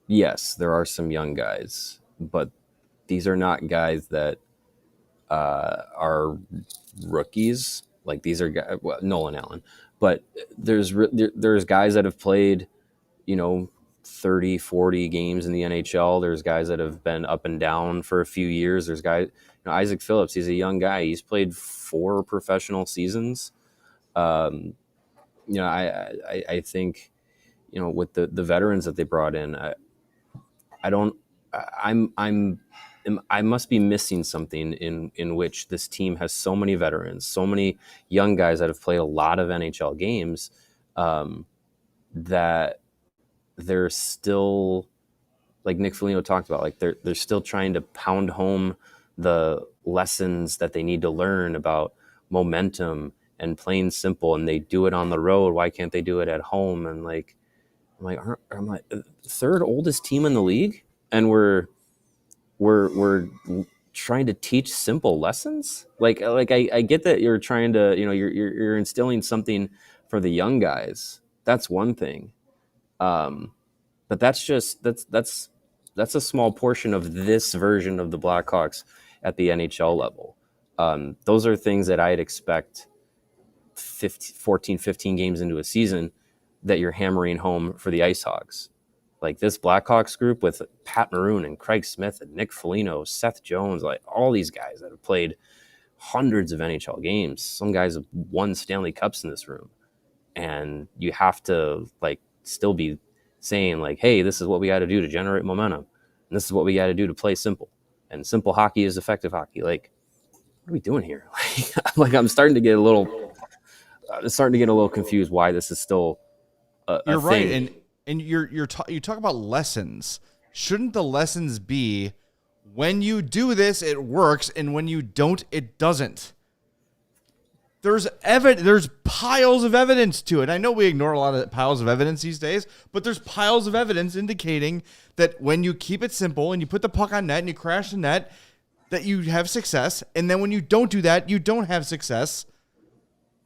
Yes, there are some young guys, but these are not guys that are rookies. Like, these are guys, well, Nolan Allen, but there's guys that have played, 30, 40 games in the NHL. There's guys that have been up and down for a few years. There's guys, Isaac Phillips, he's a young guy. He's played 4 professional seasons. I think, with the veterans that they brought in, I must be missing something in which this team has so many veterans, so many young guys that have played a lot of NHL games, that they're still, like Nick Foligno talked about, like they're still trying to pound home the lessons that they need to learn about momentum and playing simple, and they do it on the road. Why can't they do it at home? And I'm like, third oldest team in the league, and we're trying to teach simple lessons. Like I get that you're trying to, you're instilling something for the young guys. That's one thing. But that's a small portion of this version of the Blackhawks at the NHL level. Those are things that I'd expect 14, 15 games into a season that you're hammering home for the Ice Hogs. Like, this Blackhawks group with Pat Maroon and Craig Smith and Nick Foligno, Seth Jones, like all these guys that have played hundreds of NHL games. Some guys have won Stanley Cups in this room. And you have to, like, still be saying, like, hey, this is what we got to do to generate momentum. And this is what we got to do to play simple. And simple hockey is effective hockey. Like, what are we doing here? I'm starting to get a little confused why this is still you're a right, thing. and you talk about lessons. Shouldn't the lessons be, when you do this, it works, and when you don't, it doesn't? There's piles of evidence to it. I know we ignore a lot of piles of evidence these days, but there's piles of evidence indicating that when you keep it simple and you put the puck on net and you crash the net, that you have success. And then when you don't do that, you don't have success.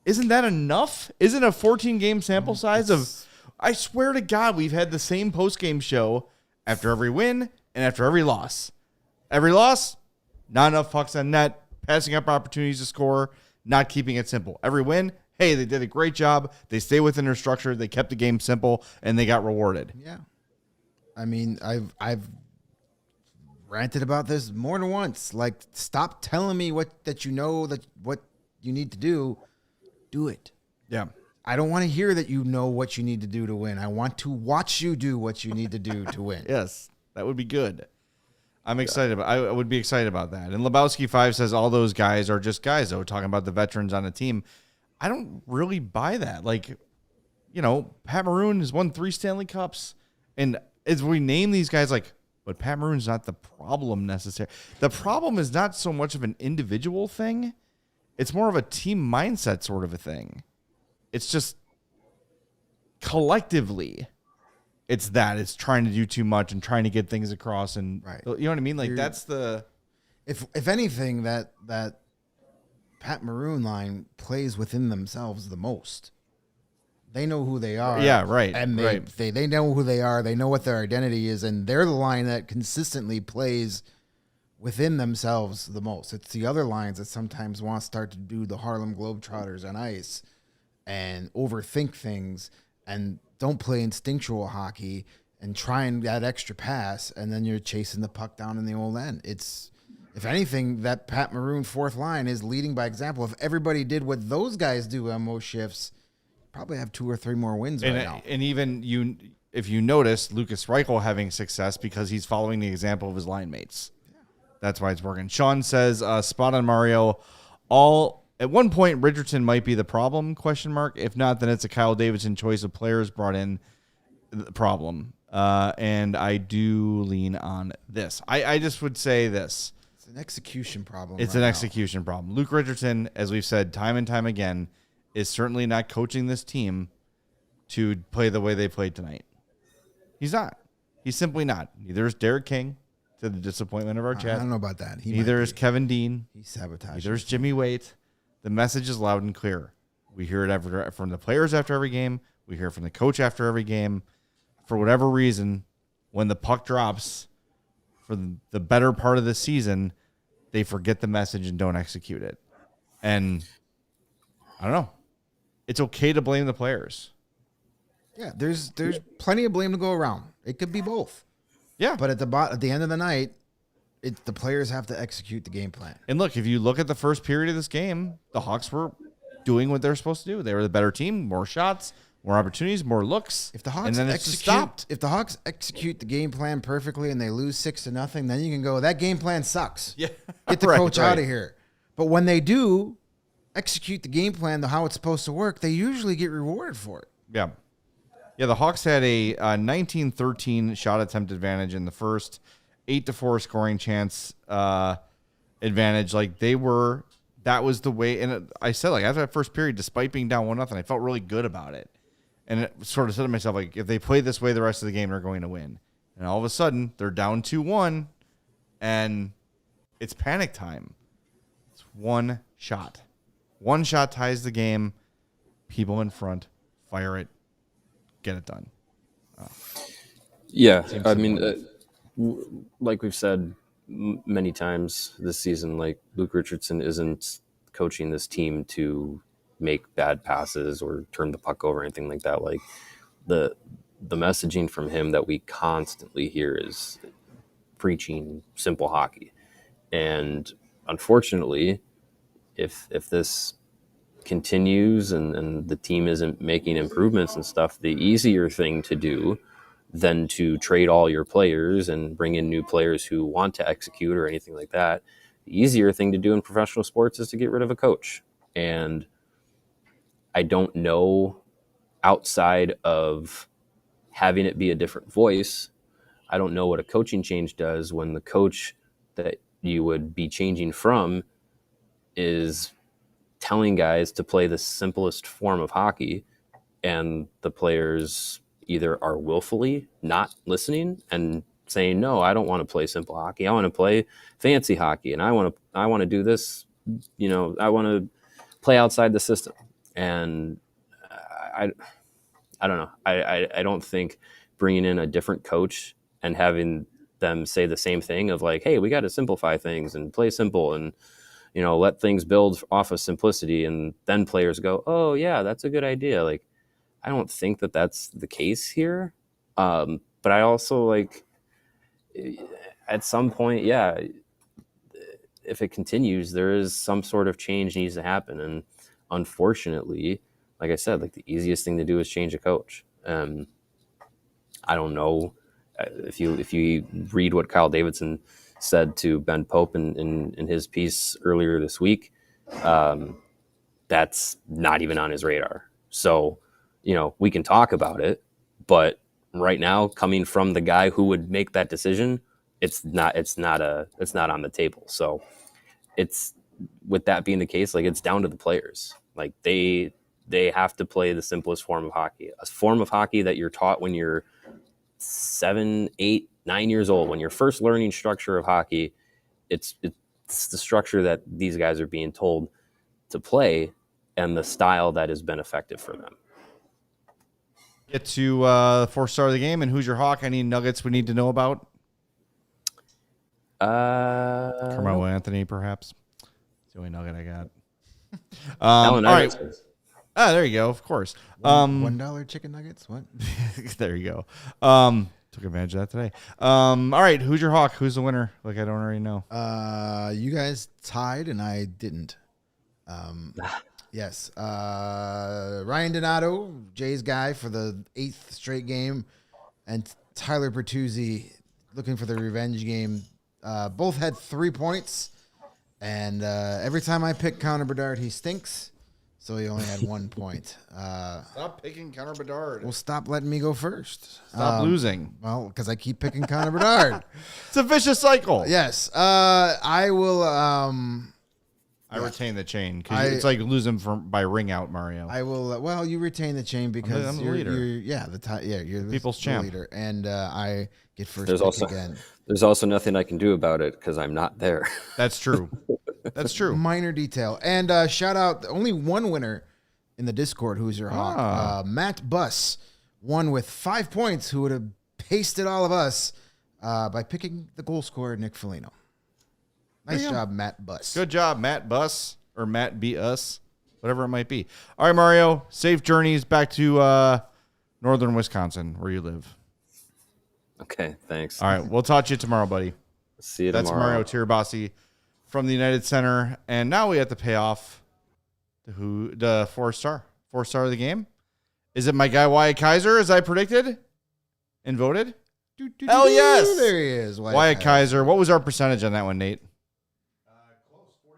Isn't that enough? Isn't a 14-game sample size of... I swear to God, we've had the same post-game show after every win and after every loss. Every loss, not enough pucks on net, passing up opportunities to score, not keeping it simple. Every win, hey, they did a great job. They stay within their structure. They kept the game simple, and they got rewarded. Yeah. I mean, I've ranted about this more than once. Like, stop telling me what you need to do. Do it. Yeah. I don't want to hear that you know what you need to do to win. I want to watch you do what you need to do to win. Yes, that would be good. I'm excited. I would be excited about that. And Lebowski5 says all those guys are just guys, though, talking about the veterans on the team. I don't really buy that. Like, Pat Maroon has won 3 Stanley Cups. And as we name these guys, like, but Pat Maroon's not the problem necessarily. The problem is not so much of an individual thing. It's more of a team mindset sort of a thing. It's just collectively, it's trying to do too much and trying to get things across, and right. You know what I mean? Like, that's the... If anything, that Pat Maroon line plays within themselves the most. They know who they are. Yeah, right. And they know who they are. They know what their identity is, and they're the line that consistently plays within themselves the most. It's the other lines that sometimes want to start to do the Harlem Globetrotters on ice and overthink things and don't play instinctual hockey and trying that extra pass, and then you're chasing the puck down in the old end. It's, if anything, that Pat Maroon fourth line is leading by example. If everybody did what those guys do on most shifts, probably have 2 or 3 more wins right now. And even if you notice, Lucas Reichel having success because he's following the example of his line mates. That's why it's working. Sean says, spot on Mario. At one point, Richardson might be the problem, ? If not, then it's a Kyle Davidson choice of players brought in the problem. And I do lean on this. I just would say this. It's an execution problem. It's an execution problem. Luke Richardson, as we've said time and time again, is certainly not coaching this team to play the way they played tonight. He's not. He's simply not. Neither is Derek King, to the disappointment of our chat. I don't know about that. Neither is Kevin Dean. He's sabotaging. Neither is Jimmy Waite. The message is loud and clear. We hear it from the players after every game. We hear it from the coach after every game. For whatever reason, when the puck drops for the better part of the season, they forget the message and don't execute it. And I don't know. It's okay to blame the players. Yeah, there's plenty of blame to go around. It could be both. Yeah. But at the end of the night, the players have to execute the game plan. And look, if you look at the first period of this game, the Hawks were doing what they're supposed to do. They were the better team, more shots, more opportunities, more looks. If the Hawks and then it's just stopped. If the Hawks execute the game plan perfectly and they lose 6-0, then you can go, that game plan sucks. Yeah. Get the coach out of here. But when they do execute the game plan how it's supposed to work, they usually get rewarded for it. Yeah. Yeah, the Hawks had a 19-13 shot attempt advantage in the first, 8-4 scoring chance advantage. Like that was the way. And I said, like, after that first period, despite being down 1-0, I felt really good about it. And it sort of said to myself, like, if they play this way the rest of the game, they're going to win. And all of a sudden, they're down 2-1, and it's panic time. It's one shot. One shot ties the game. People in front, fire it. Get it done. Yeah, I mean, like we've said many times this season, like Luke Richardson isn't coaching this team to make bad passes or turn the puck over or anything like that. Like the messaging from him that we constantly hear is preaching simple hockey. And unfortunately, if this continues and the team isn't making improvements and stuff, the easier thing to do than to trade all your players and bring in new players who want to execute or anything like that, the easier thing to do in professional sports is to get rid of a coach. And I don't know, outside of having it be a different voice, I don't know what a coaching change does when the coach that you would be changing from is telling guys to play the simplest form of hockey, and the players either are willfully not listening and saying, no, I don't want to play simple hockey. I want to play fancy hockey, and I want to do this, I want to play outside the system. And I don't know. I don't think bringing in a different coach and having them say the same thing of like, hey, we got to simplify things and play simple and let things build off of simplicity, and then players go, oh yeah, that's a good idea. Like, I don't think that that's the case here. But I also, like, at some point, yeah, if it continues, there is some sort of change needs to happen. And unfortunately, like I said, like the easiest thing to do is change a coach. I don't know if you read what Kyle Davidson said to Ben Pope in his piece earlier this week, that's not even on his radar. So, we can talk about it, but right now, coming from the guy who would make that decision, it's not on the table. So it's, with that being the case, like, it's down to the players. Like they have to play the simplest form of hockey, a form of hockey that you're taught when you're 7, 8, 9 years old, when you're first learning structure of hockey. It's the structure that these guys are being told to play and the style that has been effective for them. Get to 4-star of the game, and who's your Hawk? Any nuggets we need to know about? Carmelo Anthony, perhaps. It's the only nugget I got. All right. There you go. Of course. $1 chicken nuggets. What? There you go. Took advantage of that today. All right. Who's your Hawk? Who's the winner? Like, I don't already know. You guys tied and I didn't. Yes. Ryan Donato, Jay's guy for the 8th straight game, and Tyler Bertuzzi looking for the revenge game. Both had 3 points, and every time I pick Connor Bedard, he stinks. So he only had 1 point. Stop picking Connor Bedard. Well, stop letting me go first. Stop losing. Well, because I keep picking Connor Bedard. It's a vicious cycle. Yes. I will. I retain the chain because it's like losing by ring out, Mario. I will. Well, you retain the chain because I'm the you're leader. you're the People's champ leader, and I get first There's pick also again. there's also nothing I can do about it because I'm not there. That's true. That's true. Minor detail. And shout out, only one winner in the Discord, who's your Hawk. Matt Buss won with 5 points, who would have pasted all of us by picking the goal scorer, Nick Foligno. Nice job, Matt Buss. Good job, Matt Buss, or Matt B. Us, whatever it might be. All right, Mario, safe journeys back to northern Wisconsin, where you live. Okay, thanks. All right, we'll talk to you tomorrow, buddy. See you That's tomorrow. Mario Tirabassi from the United Center. And now we have to pay off the 4-star. 4-star of the game. Is it my guy Wyatt Kaiser, as I predicted and voted? Hell yes. There he is. Wyatt Kaiser. What was our percentage on that one, Nate? Close, 42-40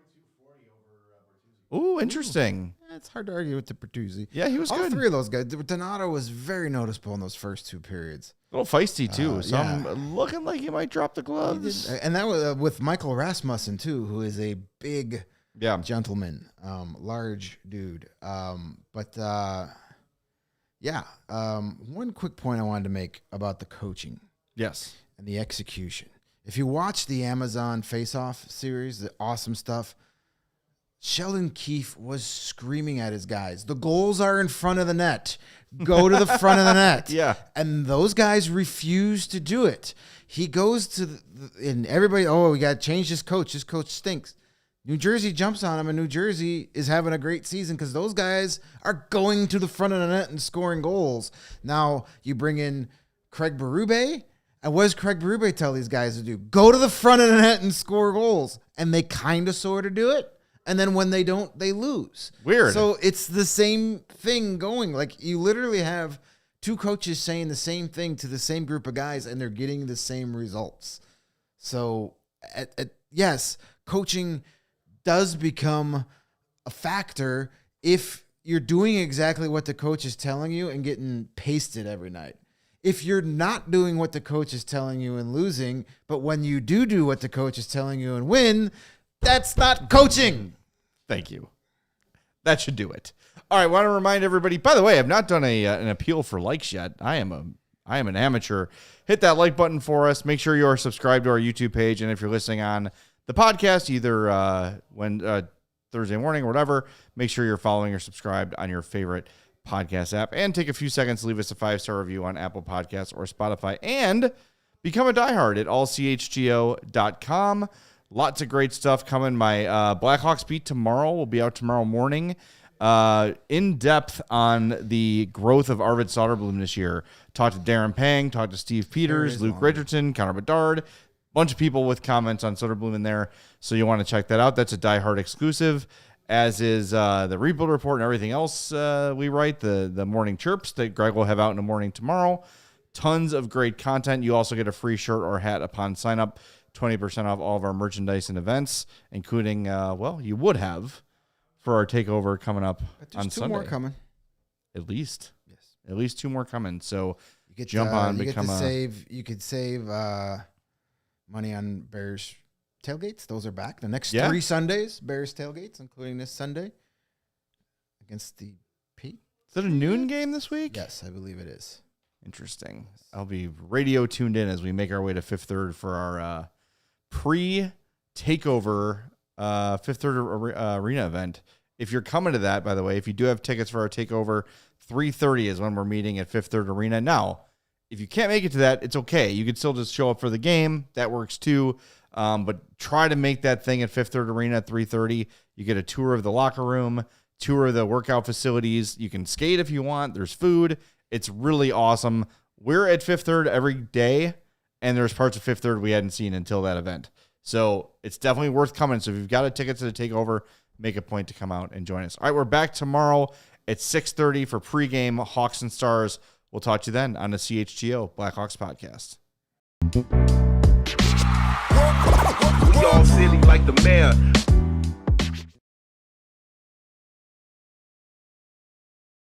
over Bertuzzi. Ooh, interesting. It's hard to argue with the Bertuzzi. Yeah, he was All good. three of those guys. Donato was very noticeable in those first 2 periods. A little feisty, too. So yeah. I'm looking like he might drop the gloves. And that was with Michael Rasmussen, too, who is a big gentleman, large dude. One quick point I wanted to make about the coaching. Yes. And the execution. If you watch the Amazon Face-Off series, the awesome stuff, Sheldon Keefe was screaming at his guys, the goals are in front of the net. Go to the front of the net. Yeah. And those guys refuse to do it. He goes to and everybody, we got to change this coach. This coach stinks. New Jersey jumps on him, and New Jersey is having a great season because those guys are going to the front of the net and scoring goals. Now you bring in Craig Berube, and what does Craig Berube tell these guys to do? Go to the front of the net and score goals. And they kind of sort of do it. And then when they don't, they lose. Weird. So it's the same thing going. Like, you literally have 2 coaches saying the same thing to the same group of guys, and they're getting the same results. So, yes, coaching does become a factor if you're doing exactly what the coach is telling you and getting pasted every night. If you're not doing what the coach is telling you and losing, but when you do what the coach is telling you and win, that's not coaching. Thank you. That should do it. All right. Want to remind everybody, by the way, I've not done an appeal for likes yet. I am an amateur. Hit that like button for us. Make sure you are subscribed to our YouTube page. And if you're listening on the podcast, either Thursday morning or whatever, make sure you're following or subscribed on your favorite podcast app, and take a few seconds to leave us a 5-star review on Apple Podcasts or Spotify, and become a diehard at allchgo.com. Lots of great stuff coming. My Blackhawks beat tomorrow will be out tomorrow morning. In depth on the growth of Arvid Soderblom this year. Talked to Darren Pang, talked to Steve Peters, Luke Richardson, Connor Bedard. Bunch of people with comments on Soderblom in there, so you want to check that out. That's a diehard exclusive, as is the Rebuild Report and everything else we write, the Morning Chirps that Greg will have out in the morning tomorrow. Tons of great content. You also get a free shirt or hat upon sign up. 20% off all of our merchandise and events, including, you would have for our takeover coming up on Sunday. 2 more coming. At least. Yes. At least 2 more coming. So You get jump on, you become You could save money on Bears tailgates. Those are back. The next 3 Sundays, Bears tailgates, including this Sunday against the Pete. Is it a noon game this week? Yes, I believe it is. Interesting. I'll be radio tuned in as we make our way to Fifth Third for our pre-takeover Fifth Third Arena event. If you're coming to that, by the way, if you do have tickets for our takeover, 3:30 is when we're meeting at Fifth Third Arena. Now, if you can't make it to that, it's okay. You can still just show up for the game. That works too. But try to make that thing at Fifth Third Arena at 3:30. You get a tour of the locker room, tour the workout facilities. You can skate if you want. There's food. It's really awesome. We're at Fifth Third every day, and there's parts of Fifth Third we hadn't seen until that event. So it's definitely worth coming. So if you've got a ticket to the takeover, make a point to come out and join us. All right, we're back tomorrow at 6:30 for pregame Hawks and Stars. We'll talk to you then on the CHGO Blackhawks podcast. We all silly like the mayor.